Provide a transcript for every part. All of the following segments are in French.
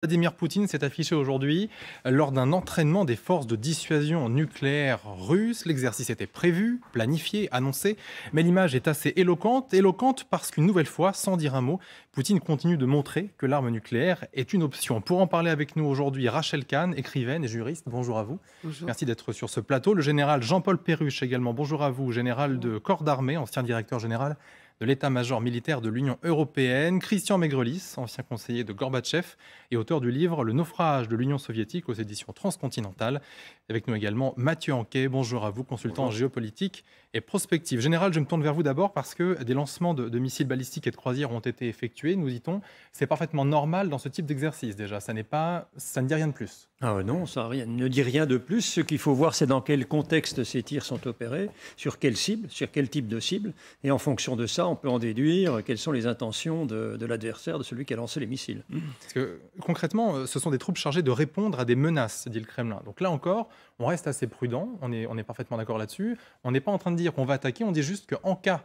Vladimir Poutine s'est affiché aujourd'hui lors d'un entraînement des forces de dissuasion nucléaire russes. L'exercice était prévu, planifié, annoncé, mais l'image est assez éloquente. Éloquente parce qu'une nouvelle fois, sans dire un mot, Poutine continue de montrer que l'arme nucléaire est une option. Pour en parler avec nous aujourd'hui, Rachel Kahn, écrivaine et juriste. Bonjour à vous. Bonjour. Merci d'être sur ce plateau. Le général Jean-Paul Perruche également. Bonjour à vous, général de corps d'armée, ancien directeur général de l'état-major militaire de l'Union européenne, Christian Maigrelis, ancien conseiller de Gorbatchev et auteur du livre Le naufrage de l'Union soviétique aux éditions transcontinentales. Avec nous également Mathieu Anquet, bonjour à vous, consultant en géopolitique et prospective. Général, je me tourne vers vous d'abord parce que des lancements de missiles balistiques et de croisières ont été effectués, nous dit-on. C'est parfaitement normal dans ce type d'exercice déjà, ça ne dit rien de plus. Ah non, ça ne dit rien de plus. Ce qu'il faut voir, c'est dans quel contexte ces tirs sont opérés, sur quelle cible, sur quel type de cible. Et en fonction de ça, on peut en déduire quelles sont les intentions de l'adversaire, de celui qui a lancé les missiles. Parce que concrètement, ce sont des troupes chargées de répondre à des menaces, dit le Kremlin. Donc là encore, on reste assez prudent, on est parfaitement d'accord là-dessus. On n'est pas en train de dire qu'on va attaquer, on dit juste qu'en cas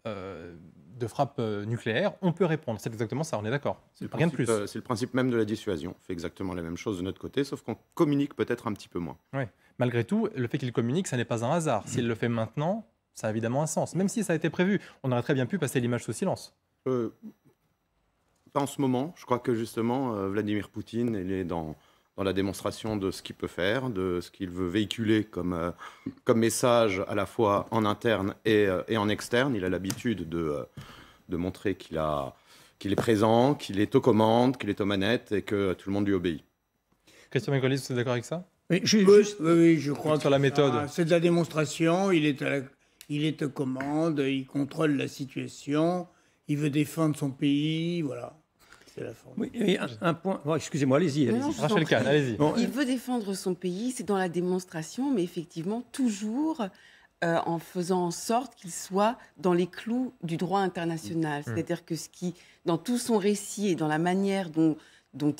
de frappe nucléaire, on peut répondre. C'est exactement ça, on est d'accord. Rien de plus. C'est le principe même de la dissuasion. On fait exactement la même chose de notre côté, sauf qu'on communique peut-être un petit peu moins. Oui. Malgré tout, le fait qu'il communique, ça n'est pas un hasard. S'il le fait maintenant, ça a évidemment un sens. Même si ça a été prévu, on aurait très bien pu passer l'image sous silence. Pas en ce moment. Je crois que justement, Vladimir Poutine, il est dans la démonstration de ce qu'il peut faire, de ce qu'il veut véhiculer comme message à la fois en interne et en externe. Il a l'habitude de montrer qu'il est présent, qu'il est aux commandes, qu'il est aux manettes et que tout le monde lui obéit. Christian Maigrelis, vous êtes d'accord avec ça? Oui, je crois sur la méthode. C'est de la démonstration, il est aux commandes, il contrôle la situation, il veut défendre son pays, voilà. C'est la forme. Oui, et un point. Oh, excusez-moi, allez-y. Rachel Kahn, allez-y. Bon, il veut défendre son pays, c'est dans la démonstration, mais effectivement, toujours en faisant en sorte qu'il soit dans les clous du droit international. C'est-à-dire que dans tout son récit et dans la manière dont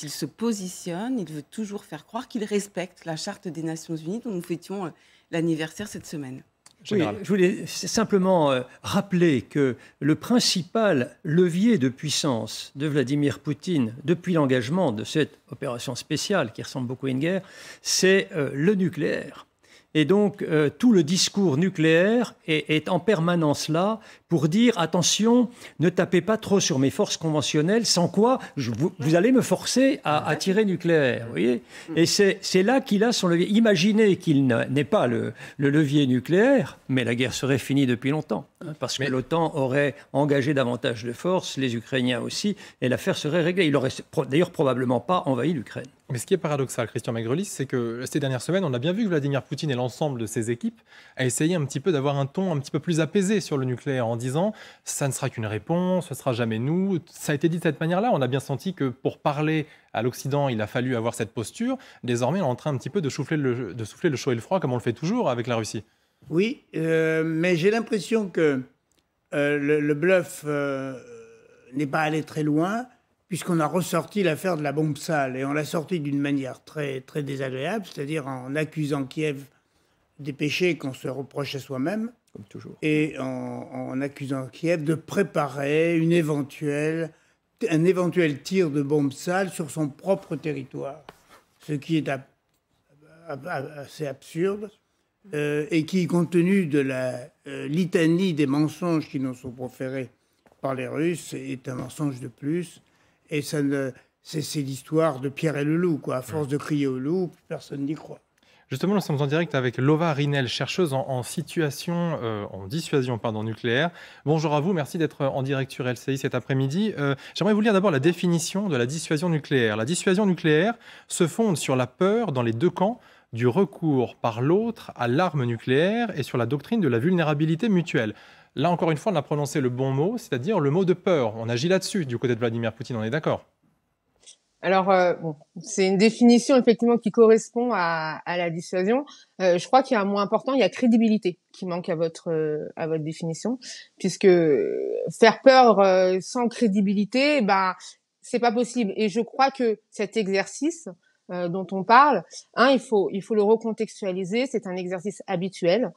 il se positionne, il veut toujours faire croire qu'il respecte la Charte des Nations Unies dont nous fêtions l'anniversaire cette semaine. Oui, je voulais simplement rappeler que le principal levier de puissance de Vladimir Poutine depuis l'engagement de cette opération spéciale qui ressemble beaucoup à une guerre, c'est le nucléaire. Et donc, tout le discours nucléaire est en permanence là pour dire « Attention, ne tapez pas trop sur mes forces conventionnelles, sans quoi vous allez me forcer à tirer nucléaire. » Vous voyez ? Et c'est là qu'il a son levier. Imaginez qu'il n'ait pas le levier nucléaire, mais la guerre serait finie depuis longtemps. Parce que l'OTAN aurait engagé davantage de forces, les Ukrainiens aussi, et l'affaire serait réglée. Il n'aurait d'ailleurs probablement pas envahi l'Ukraine. Mais ce qui est paradoxal, Christian Maigrelis, c'est que ces dernières semaines, on a bien vu que Vladimir Poutine et l'ensemble de ses équipes a essayé un petit peu d'avoir un ton un petit peu plus apaisé sur le nucléaire en disant « ça ne sera qu'une réponse, ce ne sera jamais nous ». Ça a été dit de cette manière-là. On a bien senti que pour parler à l'Occident, il a fallu avoir cette posture. Désormais, on est en train un petit peu de souffler le chaud et le froid comme on le fait toujours avec la Russie. Oui, mais j'ai l'impression que le bluff n'est pas allé très loin, puisqu'on a ressorti l'affaire de la bombe sale, et on l'a sorti d'une manière très, très désagréable, c'est-à-dire en accusant Kiev des péchés qu'on se reproche à soi-même, comme toujours, et en accusant Kiev de préparer un éventuel tir de bombe sale sur son propre territoire, ce qui est assez absurde, et qui, compte tenu de la litanie des mensonges qui nous sont proférés par les Russes, est un mensonge de plus. Et c'est l'histoire de Pierre et le loup, quoi. À force de crier au loup, personne n'y croit. Justement, nous sommes en direct avec Lova Rinel, chercheuse en dissuasion nucléaire. Bonjour à vous, merci d'être en direct sur LCI cet après-midi. J'aimerais vous lire d'abord la définition de la dissuasion nucléaire. La dissuasion nucléaire se fonde sur la peur dans les deux camps du recours par l'autre à l'arme nucléaire et sur la doctrine de la vulnérabilité mutuelle. Là, encore une fois, on a prononcé le bon mot, c'est-à-dire le mot de peur. On agit là-dessus, du côté de Vladimir Poutine, on est d'accord? Alors, c'est une définition, effectivement, qui correspond à la dissuasion. Je crois qu'il y a un mot important, il y a crédibilité qui manque à votre définition, puisque faire peur sans crédibilité, c'est pas possible. Et je crois que cet exercice dont on parle, il faut le recontextualiser. C'est un exercice habituel,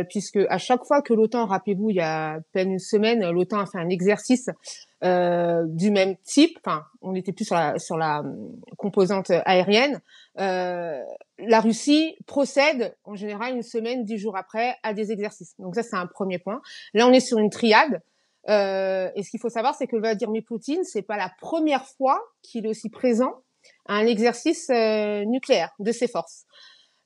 puisque à chaque fois que l'OTAN, rappelez-vous, il y a à peine une semaine, l'OTAN a fait un exercice du même type. Enfin, on n'était plus sur la composante aérienne. La Russie procède en général une semaine, 10 jours après, à des exercices. Donc ça, c'est un premier point. Là, on est sur une triade. Et ce qu'il faut savoir, c'est que Vladimir Poutine, c'est pas la première fois qu'il est aussi présent à un exercice nucléaire de ses forces.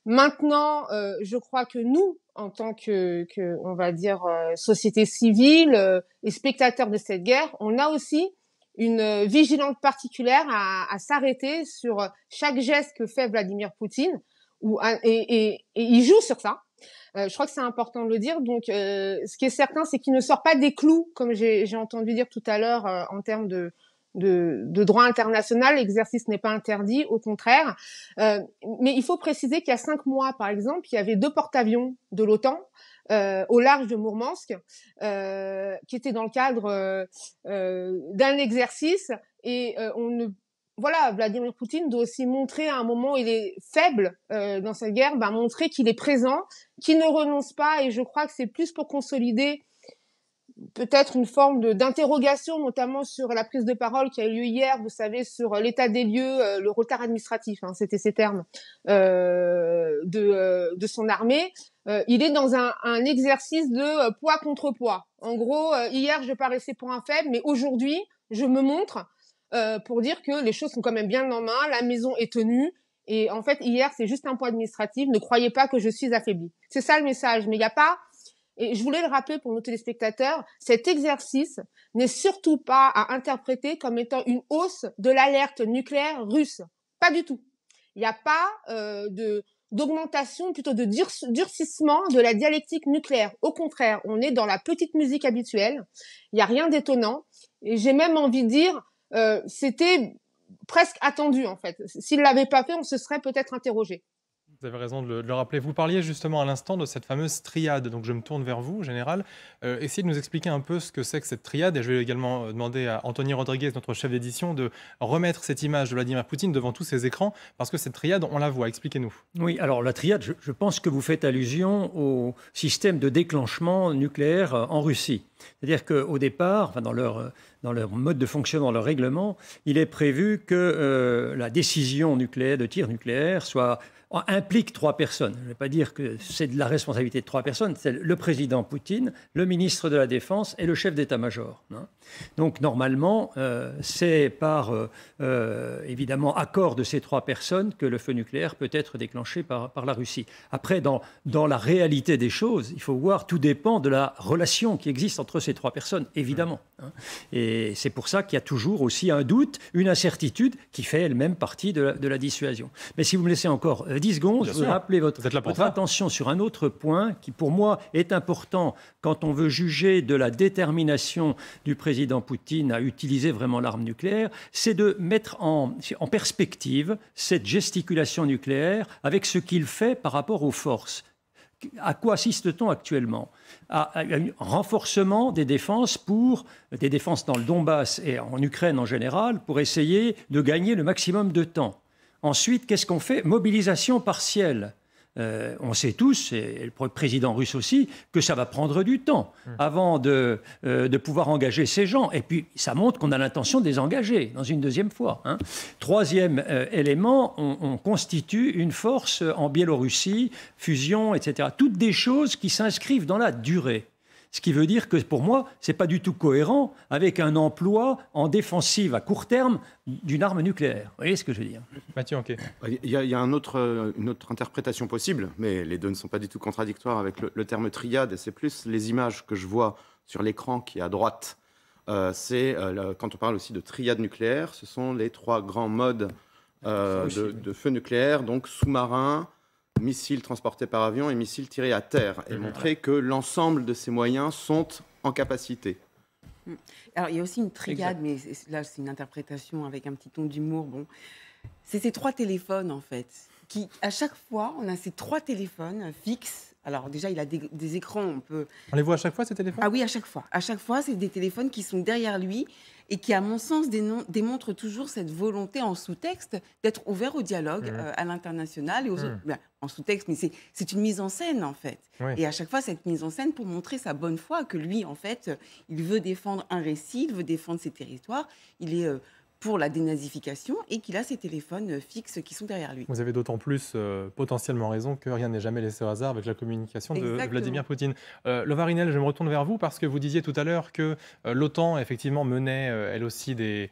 Maintenant, je crois que nous, en tant que on va dire société civile et spectateurs de cette guerre, on a aussi une vigilance particulière à s'arrêter sur chaque geste que fait Vladimir Poutine, et il joue sur ça. Je crois que c'est important de le dire. Donc, ce qui est certain, c'est qu'il ne sort pas des clous, comme j'ai entendu dire tout à l'heure, en termes de droit international. L'exercice n'est pas interdit, au contraire. Mais il faut préciser qu'il y a 5 mois, par exemple, il y avait 2 porte-avions de l'OTAN au large de Mourmansk, qui étaient dans le cadre d'un exercice. Et voilà, Vladimir Poutine doit aussi montrer à un moment où il est faible dans cette guerre, montrer qu'il est présent, qu'il ne renonce pas. Et je crois que c'est plus pour consolider peut-être une forme d'interrogation, notamment sur la prise de parole qui a eu lieu hier, vous savez, sur l'état des lieux, le retard administratif, c'était ces termes, de son armée. Il est dans un exercice de poids contre poids. En gros, hier, je paraissais pour un faible, mais aujourd'hui, je me montre pour dire que les choses sont quand même bien en main, la maison est tenue. Et en fait, hier, c'est juste un poids administratif. Ne croyez pas que je suis affaiblie. C'est ça le message. Mais il n'y a pas... Et je voulais le rappeler pour nos téléspectateurs, cet exercice n'est surtout pas à interpréter comme étant une hausse de l'alerte nucléaire russe. Pas du tout. Il n'y a pas d'augmentation, plutôt de durcissement de la dialectique nucléaire. Au contraire, on est dans la petite musique habituelle. Il n'y a rien d'étonnant. Et j'ai même envie de dire, c'était presque attendu, en fait. S'il ne l'avait pas fait, on se serait peut-être interrogé. Vous avez raison de le rappeler. Vous parliez justement à l'instant de cette fameuse triade. Donc je me tourne vers vous, Général. Essayez de nous expliquer un peu ce que c'est que cette triade. Et je vais également demander à Anthony Rodriguez, notre chef d'édition, de remettre cette image de Vladimir Poutine devant tous ses écrans. Parce que cette triade, on la voit. Expliquez-nous. Oui, alors la triade, je pense que vous faites allusion au système de déclenchement nucléaire en Russie. C'est-à-dire qu'au départ, dans leur mode de fonctionnement, leur règlement, il est prévu que la décision nucléaire, de tir nucléaire, implique 3 personnes. Je ne vais pas dire que c'est de la responsabilité de 3 personnes, c'est le président Poutine, le ministre de la Défense et le chef d'état-major. Donc normalement, c'est par évidemment accord de ces 3 personnes que le feu nucléaire peut être déclenché par la Russie. Après, dans la réalité des choses, il faut voir, tout dépend de la relation qui existe entre ces 3 personnes, évidemment. Et c'est pour ça qu'il y a toujours aussi un doute, une incertitude qui fait elle-même partie de la dissuasion. Mais si vous me laissez encore 10 secondes, je voudrais appeler votre attention sur un autre point qui, pour moi, est important quand on veut juger de la détermination du président Poutine à utiliser vraiment l'arme nucléaire, c'est de mettre en perspective cette gesticulation nucléaire avec ce qu'il fait par rapport aux forces. À quoi assiste-t-on actuellement ? À un renforcement des défenses dans le Donbass et en Ukraine en général, pour essayer de gagner le maximum de temps. Ensuite, qu'est-ce qu'on fait ? Mobilisation partielle. On sait tous, et le président russe aussi, que ça va prendre du temps avant de pouvoir engager ces gens. Et puis, ça montre qu'on a l'intention de les engager dans une deuxième fois. Troisième élément, on constitue une force en Biélorussie, fusion, etc. Toutes des choses qui s'inscrivent dans la durée. Ce qui veut dire que, pour moi, ce n'est pas du tout cohérent avec un emploi en défensive à court terme d'une arme nucléaire. Vous voyez ce que je veux dire ? Mathieu Anquet. Il y a une autre interprétation possible, mais les deux ne sont pas du tout contradictoires avec le terme triade. C'est plus les images que je vois sur l'écran qui est à droite. Quand on parle aussi de triade nucléaire, ce sont les 3 grands modes de feu nucléaire, donc sous-marin, missiles transportés par avion et missiles tirés à terre, et montrer que l'ensemble de ces moyens sont en capacité. Alors, il y a aussi une triade, mais là, c'est une interprétation avec un petit ton d'humour. Bon, c'est ces 3 téléphones, en fait, qui, à chaque fois, on a ces 3 téléphones fixes Alors déjà, il a des écrans, on peut... On les voit à chaque fois, ces téléphones? Ah oui, à chaque fois. À chaque fois, c'est des téléphones qui sont derrière lui et qui, à mon sens, démontrent toujours cette volonté en sous-texte d'être ouvert au dialogue à l'international et aux autres. Ben, en sous-texte, mais c'est une mise en scène, en fait. Oui. Et à chaque fois, cette mise en scène pour montrer sa bonne foi, que lui, en fait, il veut défendre un récit, il veut défendre ses territoires, il est pour la dénazification et qu'il a ses téléphones fixes qui sont derrière lui. Vous avez d'autant plus potentiellement raison que rien n'est jamais laissé au hasard avec la communication de Exactement. Vladimir Poutine. Lovarinel, je me retourne vers vous parce que vous disiez tout à l'heure que l'OTAN, effectivement, menait elle aussi des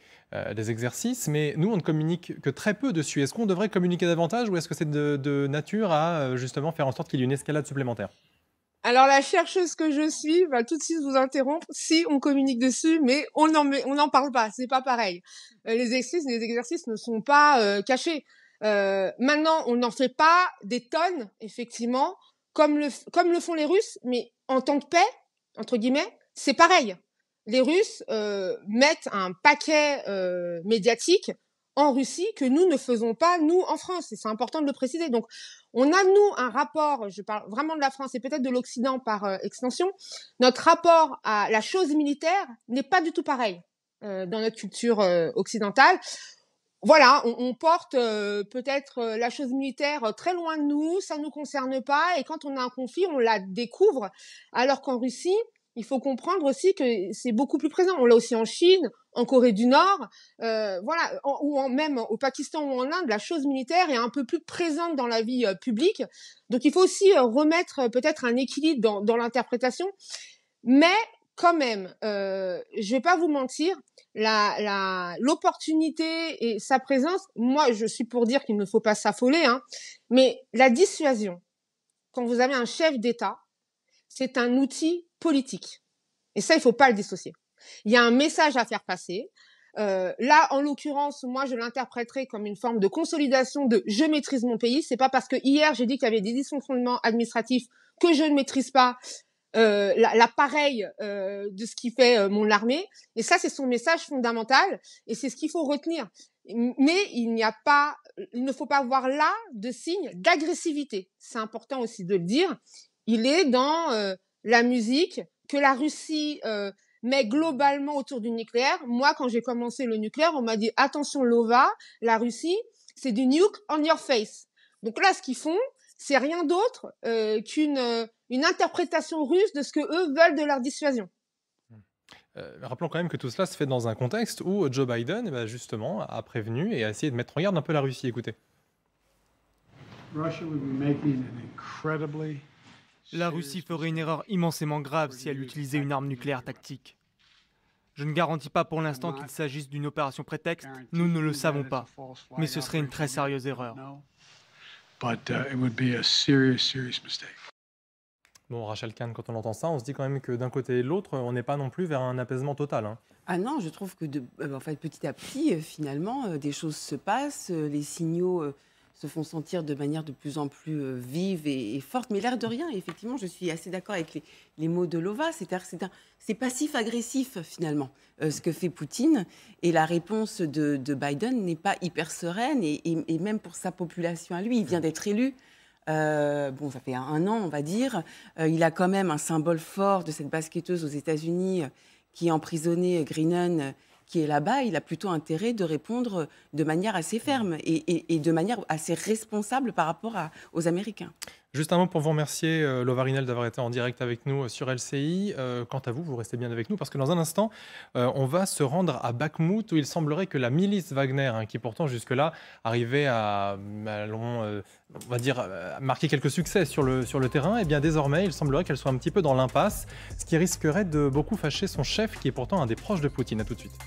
exercices, mais nous, on ne communique que très peu dessus. Est-ce qu'on devrait communiquer davantage ou est-ce que c'est de nature à justement faire en sorte qu'il y ait une escalade supplémentaire? Alors la chercheuse que je suis va tout de suite vous interrompre. Si on communique dessus, mais on n'en parle pas, c'est pas pareil. Les exercices ne sont pas cachés. Maintenant, on n'en fait pas des tonnes, effectivement, comme le font les Russes, mais en temps de paix, entre guillemets, c'est pareil. Les Russes mettent un paquet médiatique en Russie que nous ne faisons pas, nous, en France. Et c'est important de le préciser. Donc, on a, nous, un rapport, je parle vraiment de la France et peut-être de l'Occident par extension, notre rapport à la chose militaire n'est pas du tout pareil dans notre culture occidentale. Voilà, on porte peut-être la chose militaire très loin de nous, ça ne nous concerne pas, et quand on a un conflit, on la découvre, alors qu'en Russie, il faut comprendre aussi que c'est beaucoup plus présent. On l'a aussi en Chine, en Corée du Nord, voilà, même au Pakistan ou en Inde, la chose militaire est un peu plus présente dans la vie publique. Donc il faut aussi remettre peut-être un équilibre dans l'interprétation. Mais quand même, je vais pas vous mentir, l'opportunité et sa présence, moi je suis pour dire qu'il ne faut pas s'affoler, hein, mais la dissuasion, quand vous avez un chef d'État, c'est un outil politique. Et ça, il faut pas le dissocier. Il y a un message à faire passer. Là, en l'occurrence, moi, je l'interpréterais comme une forme de consolidation de « je maîtrise mon pays ». C'est pas parce que hier, j'ai dit qu'il y avait des dysfonctionnements administratifs que je ne maîtrise pas l'appareil de ce qui fait mon armée. Et ça, c'est son message fondamental. Et c'est ce qu'il faut retenir. Mais il ne faut pas voir là de signe d'agressivité. C'est important aussi de le dire. Il est dans la musique que la Russie met globalement autour du nucléaire. Moi, quand j'ai commencé le nucléaire, on m'a dit « Attention, Lova, la Russie, c'est du nuke on your face ». Donc là, ce qu'ils font, c'est rien d'autre qu'une interprétation russe de ce que eux veulent de leur dissuasion. Rappelons quand même que tout cela se fait dans un contexte où Joe Biden, justement, a prévenu et a essayé de mettre en garde un peu la Russie. Écoutez. La Russie ferait une erreur immensément grave si elle utilisait une arme nucléaire tactique. Je ne garantis pas pour l'instant qu'il s'agisse d'une opération prétexte, nous ne le savons pas, mais ce serait une très sérieuse erreur. Bon, Rachel Kahn, quand on entend ça, on se dit quand même que d'un côté et de l'autre, on n'est pas non plus vers un apaisement total. Hein. Ah non, je trouve que en fait, petit à petit, finalement, des choses se passent, les signaux se font sentir de manière de plus en plus vive et forte. Mais l'air de rien, effectivement, je suis assez d'accord avec les mots de Lova. C'est passif-agressif, finalement, ce que fait Poutine. Et la réponse de Biden n'est pas hyper sereine. Et même pour sa population à lui, il vient d'être élu. Bon, ça fait un an, on va dire. Il a quand même un symbole fort de cette basketteuse aux États-Unis qui est emprisonnée, Greenan, qui est là-bas. Il a plutôt intérêt de répondre de manière assez ferme et de manière assez responsable par rapport aux Américains. Juste un mot pour vous remercier, Lovarinel, d'avoir été en direct avec nous sur LCI. Quant à vous, vous restez bien avec nous parce que dans un instant, on va se rendre à Bakhmout où il semblerait que la milice Wagner, qui pourtant jusque-là arrivait à on va dire, marquer quelques succès sur le terrain, et bien désormais, il semblerait qu'elle soit un petit peu dans l'impasse, ce qui risquerait de beaucoup fâcher son chef qui est pourtant un des proches de Poutine. À tout de suite.